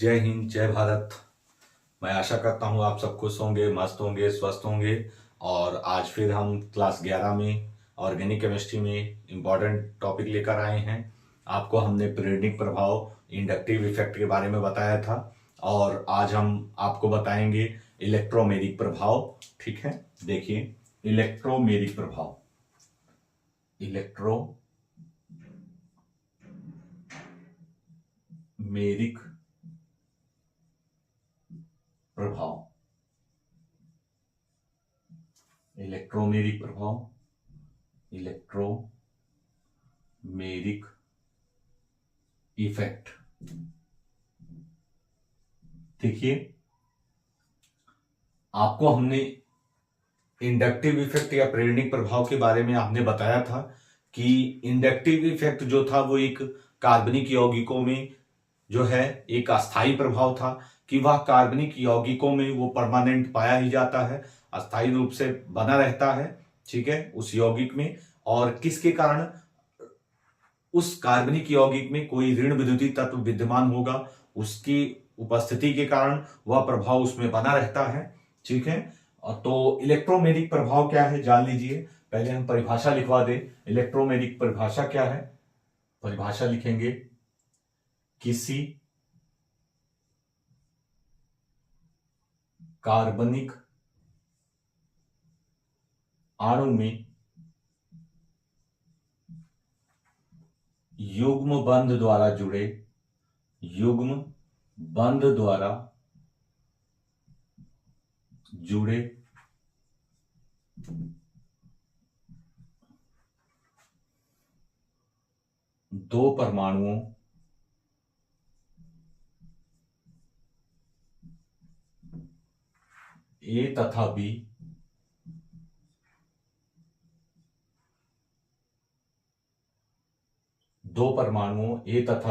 जय हिंद, जय भारत। मैं आशा करता हूँ आप सब खुश होंगे, मस्त होंगे, स्वस्थ होंगे। और आज फिर हम क्लास 11 में ऑर्गेनिक केमिस्ट्री में इम्पॉर्टेंट टॉपिक लेकर आए हैं। आपको हमने प्रेरणिक प्रभाव, इंडक्टिव इफेक्ट के बारे में बताया था और आज हम आपको बताएंगे इलेक्ट्रोमेरिक प्रभाव। ठीक है, देखिए इलेक्ट्रोमेरिक प्रभाव। इलेक्ट्रोमेरिक प्रभाव, इलेक्ट्रोमेरिक प्रभाव, इलेक्ट्रोमेरिक इफेक्ट। देखिए, आपको हमने इंडक्टिव इफेक्ट या प्रेरणिक प्रभाव के बारे में आपने बताया था कि इंडक्टिव इफेक्ट जो था वो एक कार्बनिक यौगिकों में जो है एक अस्थायी प्रभाव था कि वह कार्बनिक यौगिकों में वो परमानेंट पाया ही जाता है, अस्थायी रूप से बना रहता है। ठीक है, उस यौगिक में। और किसके कारण? उस कार्बनिक यौगिक में कोई ऋण विद्युतीय तत्व विद्यमान होगा, उसकी उपस्थिति के कारण वह प्रभाव उसमें बना रहता है। ठीक है, तो इलेक्ट्रोमेरिक प्रभाव क्या है जान लीजिए। पहले हम परिभाषा लिखवा दें। इलेक्ट्रोमेरिक परिभाषा क्या है? परिभाषा लिखेंगे, किसी कार्बनिक अणु में युग्म बंध द्वारा जुड़े दो परमाणुओं ए तथा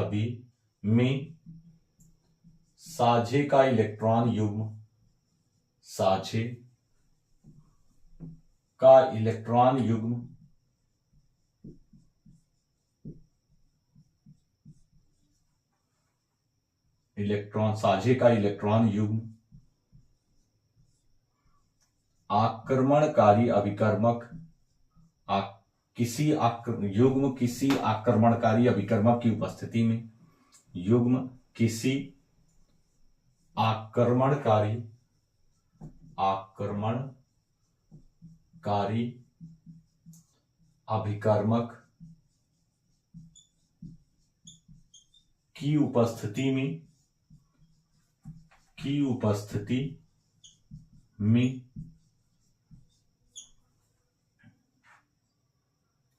बी में साझे का इलेक्ट्रॉन युग्म साझे का इलेक्ट्रॉन युग्म आक्रमणकारी अभिकर्मक किसी आक्रमणकारी अभिकर्मक की उपस्थिति में, आक्रमणकारी अभिकर्मक की उपस्थिति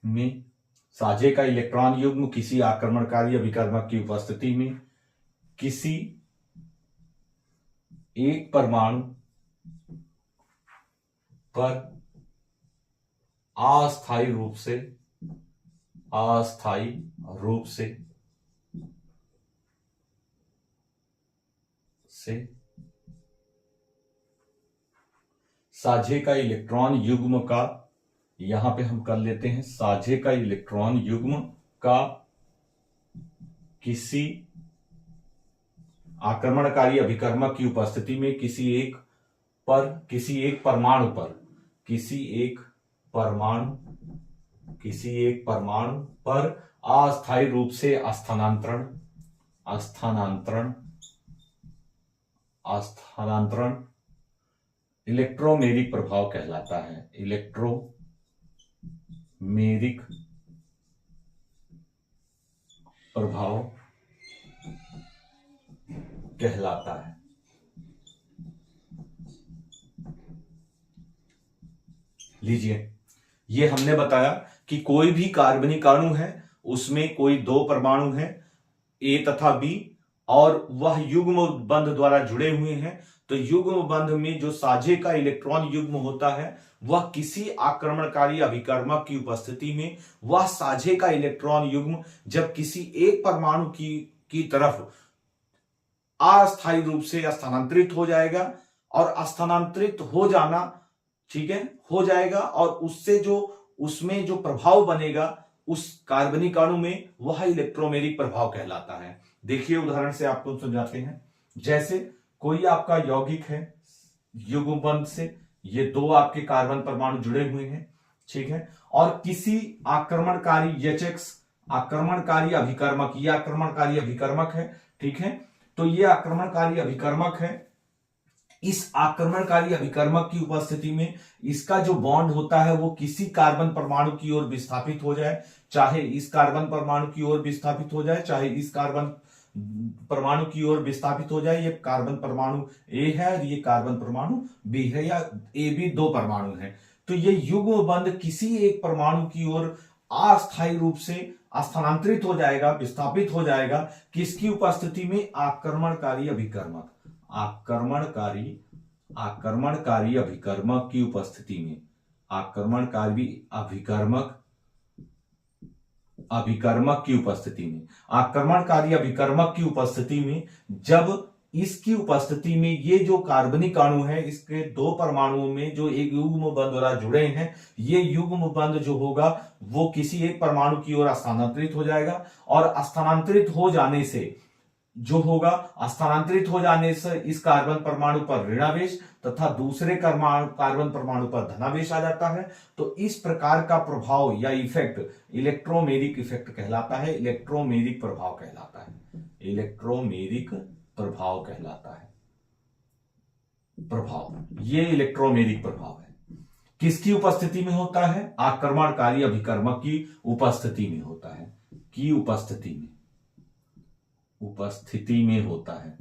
में साझे का इलेक्ट्रॉन युग्म किसी आक्रमणकारी अभिकर्मक की उपस्थिति में किसी एक परमाणु पर अस्थायी रूप से साझे का इलेक्ट्रॉन युग्म का, यहां पे हम कर लेते हैं, साझे का इलेक्ट्रॉन युग्म का किसी आक्रमणकारी अभिकर्मक की उपस्थिति में किसी एक परमाणु पर अस्थायी रूप से स्थानांतरण इलेक्ट्रोमेरिक प्रभाव कहलाता है। इलेक्ट्रोमेरिक प्रभाव कहलाता है। लीजिए, ये हमने बताया कि कोई भी कार्बनिक अणु है, उसमें कोई दो परमाणु हैं ए तथा बी, और वह युग्म बंध द्वारा जुड़े हुए हैं। तो युग्म बंध में जो साझे का इलेक्ट्रॉन युग्म होता है वह किसी आक्रमणकारी अभिकर्मक की उपस्थिति में वह साझे का इलेक्ट्रॉन युग्म जब किसी एक परमाणु की तरफ अस्थायी रूप से स्थानांतरित हो जाएगा, और स्थानांतरित हो जाना, ठीक है, हो जाएगा, और उससे जो उसमें जो प्रभाव बनेगा उस कार्बनिक अणु में, वह इलेक्ट्रोमेरिक प्रभाव कहलाता है। देखिए, उदाहरण से आपको समझाते हैं। जैसे कोई आपका यौगिक है, युग्म बंध से ये दो आपके कार्बन परमाणु जुड़े हुए हैं, ठीक है, और किसी आक्रमणकारी एचएक्स आक्रमणकारी अभिकर्मक, ये आक्रमणकारी अभिकर्मक है, ठीक है, तो ये आक्रमणकारी अभिकर्मक है। इस आक्रमणकारी अभिकर्मक की उपस्थिति में इसका जो बॉन्ड होता है वो किसी कार्बन परमाणु की ओर विस्थापित हो जाए, चाहे इस कार्बन परमाणु की ओर विस्थापित हो जाए, चाहे इस कार्बन परमाणु की ओर विस्थापित हो जाए। ये कार्बन परमाणु ए है और ये कार्बन परमाणु बी है, या ए बी दो परमाणु हैं। तो ये युग्म बंध किसी एक परमाणु की ओर अस्थायी रूप से स्थानांतरित हो जाएगा, विस्थापित हो जाएगा, किसकी उपस्थिति में? आक्रमणकारी अभिकर्मक, आक्रमणकारी अभिकर्मक की उपस्थिति में, आक्रमणकारी अभिकर्मक की उपस्थिति में, आक्रमणकारी अभिकर्मक की उपस्थिति में, जब इसकी उपस्थिति में ये जो कार्बनिक अणु है, इसके दो परमाणुओं में जो एक युग्म बंध द्वारा जुड़े हैं, ये युग्म बंध जो होगा वो किसी एक परमाणु की ओर स्थानांतरित हो जाएगा, और स्थानांतरित हो जाने से जो होगा, स्थानांतरित हो जाने से इस कार्बन परमाणु पर ऋणावेश तथा दूसरे कार्बन परमाणु पर धनावेश आ जाता है। तो इस प्रकार का प्रभाव या इफेक्ट इलेक्ट्रोमेरिक इफेक्ट कहलाता है, इलेक्ट्रोमेरिक प्रभाव कहलाता है, इलेक्ट्रोमेरिक प्रभाव कहलाता है। प्रभाव, ये इलेक्ट्रोमेरिक प्रभाव है, किसकी उपस्थिति में होता है? आक्रमणकारी अभिकर्मक की उपस्थिति में होता है, की उपस्थिति में होता है,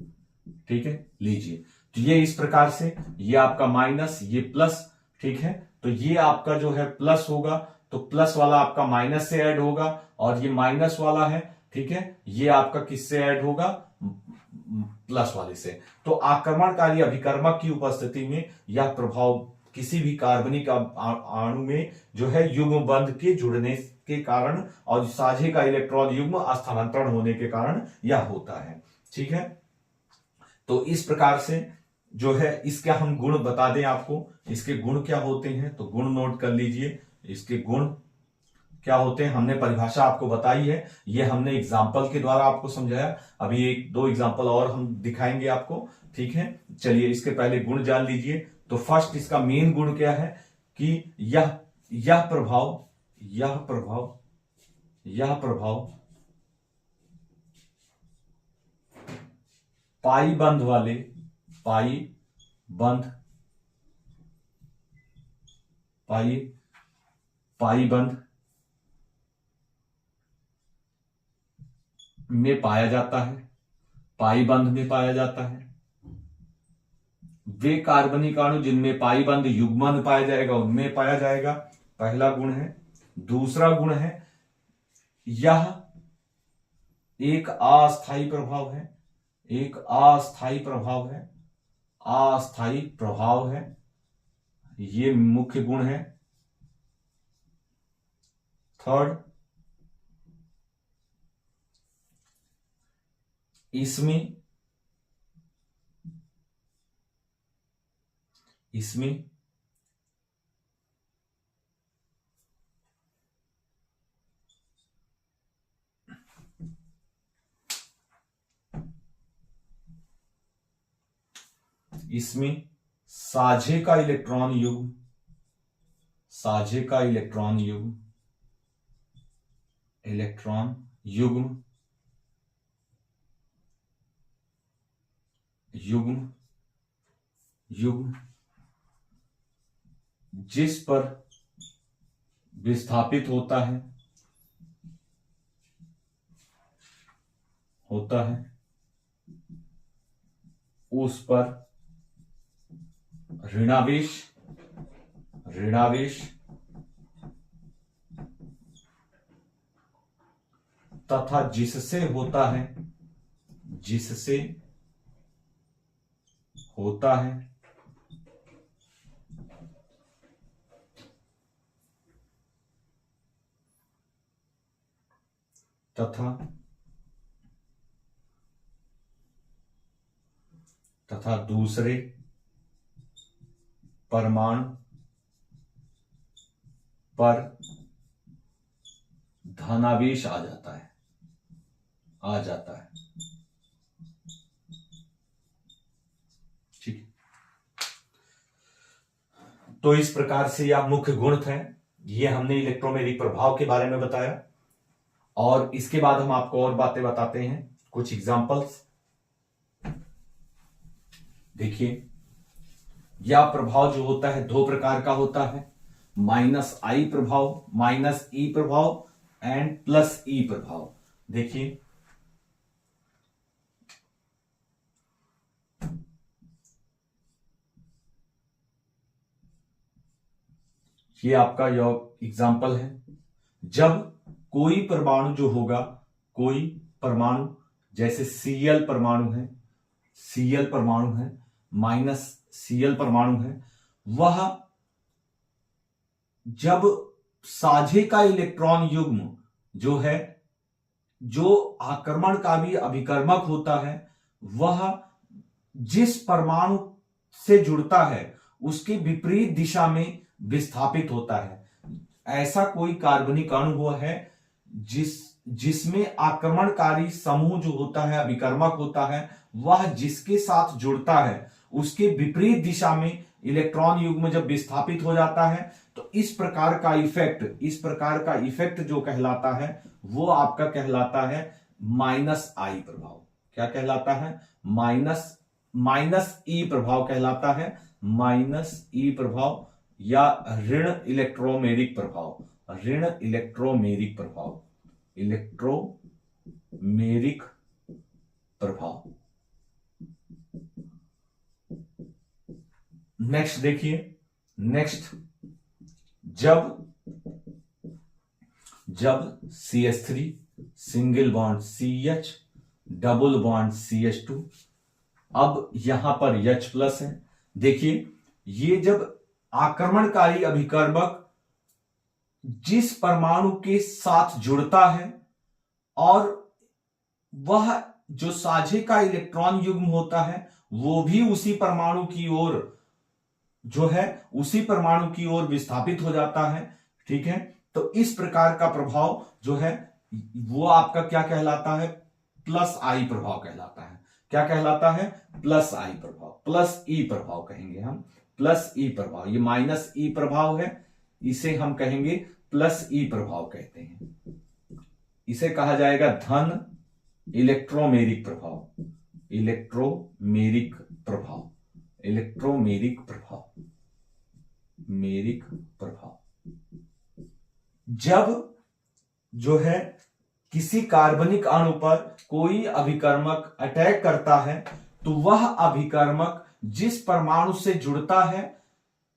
ठीक है। लीजिए, तो ये इस प्रकार से, ये आपका माइनस, ये प्लस, ठीक है, तो ये आपका जो है प्लस होगा, तो प्लस वाला आपका माइनस से ऐड होगा, और ये माइनस वाला है, ठीक है, ये आपका किससे ऐड होगा? प्लस वाले से। तो आक्रमणकारी अभिकर्मक की उपस्थिति में यह प्रभाव किसी भी कार्बनिक अणु में जो है युग्म बंध के जुड़ने के कारण और साझे का इलेक्ट्रॉन युग्म स्थानांतरण होने के कारण यह होता है, ठीक है। तो इस प्रकार से जो है इसका हम गुण बता दें आपको, इसके गुण क्या होते हैं, तो गुण नोट कर लीजिए। इसके गुण क्या होते हैं, हमने परिभाषा आपको बताई है, ये हमने एग्जाम्पल के द्वारा आपको समझाया, अभी एक दो एग्जाम्पल और हम दिखाएंगे आपको, ठीक है। चलिए, इसके पहले गुण जान लीजिए। तो फर्स्ट इसका मेन गुण क्या है कि यह प्रभाव पाई बंध में पाया जाता है, पाई बंध में पाया जाता है। वे कार्बनिक अणु जिनमें पाई बंध युग्मन पाया जाएगा उनमें पाया जाएगा, पहला गुण है। दूसरा गुण है, यह एक अस्थायी प्रभाव है, एक अस्थायी प्रभाव है, ये मुख्य गुण है। थर्ड, इसमें साझे का इलेक्ट्रॉन युग्म जिस पर विस्थापित होता है उस पर ऋणावेश तथा जिससे होता है तथा दूसरे परमाणु पर धनावेश आ जाता है। ठीक है। तो इस प्रकार से यह मुख्य गुण थे, ये हमने इलेक्ट्रोमैग्नेटिक प्रभाव के बारे में बताया। और इसके बाद हम आपको और बातें बताते हैं, कुछ एग्जांपल्स। देखिए, यह प्रभाव जो होता है दो प्रकार का होता है, -I प्रभाव, -E प्रभाव एंड +E प्रभाव। देखिए, ये आपका यह एग्जाम्पल है। जब कोई परमाणु जो होगा, कोई परमाणु जैसे Cl परमाणु है, Cl परमाणु है, -Cl परमाणु है, वह जब साझे का इलेक्ट्रॉन युग्म जो है, जो आक्रमणकारी अभिकर्मक होता है, वह जिस परमाणु से जुड़ता है उसके विपरीत दिशा में विस्थापित होता है। ऐसा कोई कार्बनिक अणु हुआ है जिसमें आक्रमणकारी समूह जो होता है, अभिकर्मक होता है, वह जिसके साथ जुड़ता है उसके विपरीत दिशा में इलेक्ट्रॉन युग्म जब विस्थापित हो जाता है, तो इस प्रकार का इफेक्ट जो कहलाता है वो आपका कहलाता है -I प्रभाव। क्या कहलाता है? -E प्रभाव कहलाता है, -E प्रभाव या ऋण इलेक्ट्रोमेरिक प्रभाव, इलेक्ट्रोमेरिक प्रभाव। नेक्स्ट देखिए, जब CH3 single bond CH double bond CH2, अब यहां पर H+ है। देखिए, ये जब आक्रमणकारी अभिकर्मक जिस परमाणु के साथ जुड़ता है और वह जो साझे का इलेक्ट्रॉन युग्म होता है वो भी उसी परमाणु की ओर जो है, उसी परमाणु की ओर विस्थापित हो जाता है। ठीक है, तो इस प्रकार का प्रभाव जो है वो आपका क्या कहलाता है? +I प्रभाव कहलाता है। क्या कहलाता है? +I प्रभाव, +E प्रभाव कहेंगे हम, +E प्रभाव। ये -E प्रभाव है, इसे हम कहेंगे +E प्रभाव कहते हैं। इसे कहा जाएगा धन इलेक्ट्रोमेरिक प्रभाव, इलेक्ट्रोमेरिक प्रभाव। जब जो है किसी कार्बनिक अणु पर कोई अभिकर्मक अटैक करता है, तो वह अभिकर्मक जिस परमाणु से जुड़ता है,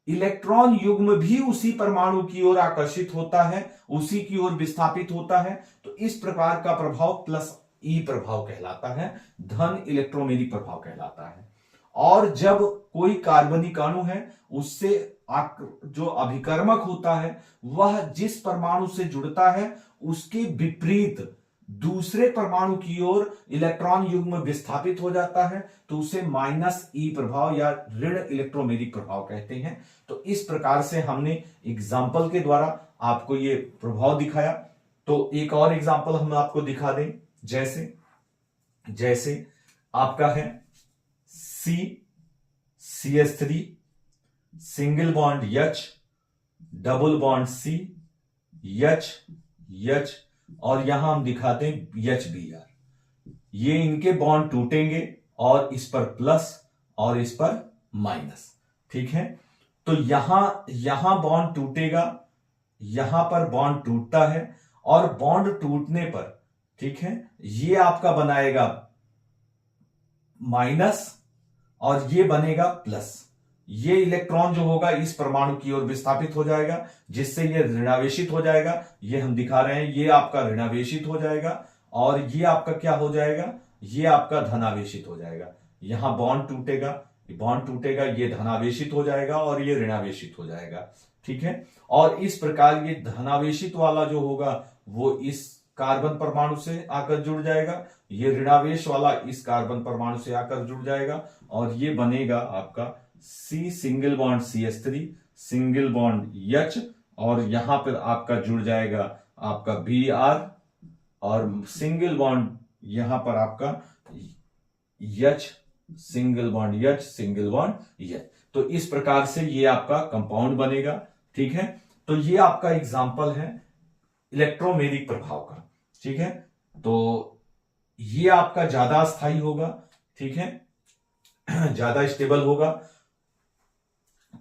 इलेक्ट्रॉन युग्म भी उसी परमाणु की ओर आकर्षित होता है, उसी की ओर विस्थापित होता है। तो इस प्रकार का प्रभाव +E प्रभाव कहलाता है, धन इलेक्ट्रोमेरिक प्रभाव कहलाता है। और जब कोई कार्बनिक अणु है, उससे जो अभिकर्मक होता है वह जिस परमाणु से जुड़ता है उसके विपरीत दूसरे परमाणु की ओर इलेक्ट्रॉन युग्म विस्थापित हो जाता है, तो उसे -E प्रभाव या ऋण इलेक्ट्रोमेरिक प्रभाव कहते हैं। तो इस प्रकार से हमने एग्जाम्पल के द्वारा आपको ये प्रभाव दिखाया। तो एक और एग्जाम्पल हम आपको दिखा दें, जैसे आपका है CH3 single bond H double bond C H और यहां हम दिखाते हैं HBr। ये इनके बॉन्ड टूटेंगे और इस पर प्लस और इस पर माइनस। ठीक है, तो यहां बॉन्ड टूटेगा, यहां पर बॉन्ड टूटता है और बॉन्ड टूटने पर, ठीक है, ये आपका बनाएगा माइनस और ये बनेगा प्लस। ये इलेक्ट्रॉन जो होगा इस परमाणु की ओर विस्थापित हो जाएगा, जिससे ये ऋणावेशित हो जाएगा। ये हम दिखा रहे हैं, ये आपका ऋणावेशित हो जाएगा और ये आपका क्या हो जाएगा? ये आपका धनावेशित हो जाएगा। यहां बॉन्ड टूटेगा, ये धनावेशित हो जाएगा और ये ऋणावेशित हो जाएगा। ठीक है, और इस प्रकार ये धनावेशित वाला जो होगा वो इस कार्बन परमाणु से आकर जुड़ जाएगा, ये ऋणावेश वाला इस कार्बन परमाणु से आकर जुड़ जाएगा और ये बनेगा आपका C single bond CH3 single bond H और यहां पर आपका जुड़ जाएगा आपका Br और सिंगल बॉन्ड यहां पर आपका H single bond H, single bond H। तो इस प्रकार से ये आपका कंपाउंड बनेगा। ठीक है, तो ये आपका एग्जाम्पल है इलेक्ट्रोमेरिक प्रभाव का। ठीक है, तो ये आपका ज्यादा स्थायी होगा। ठीक है, ज्यादा स्टेबल होगा।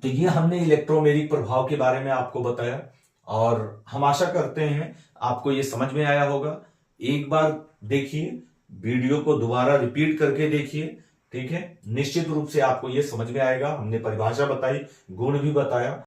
तो ये हमने इलेक्ट्रोमेरिक प्रभाव के बारे में आपको बताया और हम आशा करते हैं आपको ये समझ में आया होगा। एक बार देखिए, वीडियो को दोबारा रिपीट करके देखिए। ठीक है, निश्चित रूप से आपको ये समझ में आएगा। हमने परिभाषा बताई, गुण भी बताया।